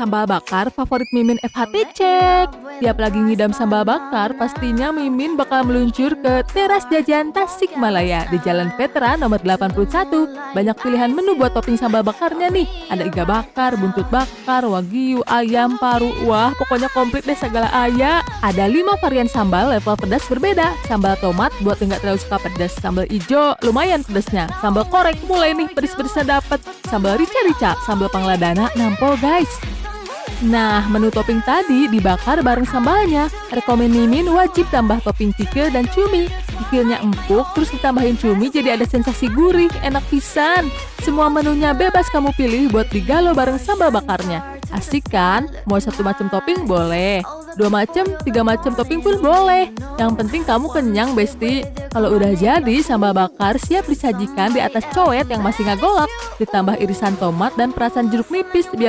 Sambal bakar favorit Mimin FHT cek. Tiap lagi ngidam sambal bakar, pastinya Mimin bakal meluncur ke teras jajan Tasikmalaya di Jalan Veteran nomor 81. Banyak pilihan menu buat topping sambal bakarnya nih. Ada iga bakar, buntut bakar, wagyu, ayam, paru. Wah, pokoknya komplit deh segala aya. Ada 5 varian sambal level pedas berbeda. Sambal tomat buat yang nggak terlalu suka pedas. Sambal ijo lumayan pedasnya. Sambal korek mulai nih pedes-pedesnya dapet. Sambal rica-rica, sambal pangladana nampol guys. Nah, menu topping tadi dibakar bareng sambalnya. Rekomen Mimin wajib tambah topping kikil dan cumi. Kikilnya empuk, terus ditambahin cumi jadi ada sensasi gurih, enak pisan. Semua menunya bebas kamu pilih buat digalau bareng sambal bakarnya. Asik kan? Mau 1 macam topping boleh, 2 macam, 3 macam topping pun boleh. Yang penting kamu kenyang, Besti. Kalau udah jadi, sambal bakar siap disajikan di atas coet yang masih nggak golak. Ditambah irisan tomat dan perasan jeruk nipis biar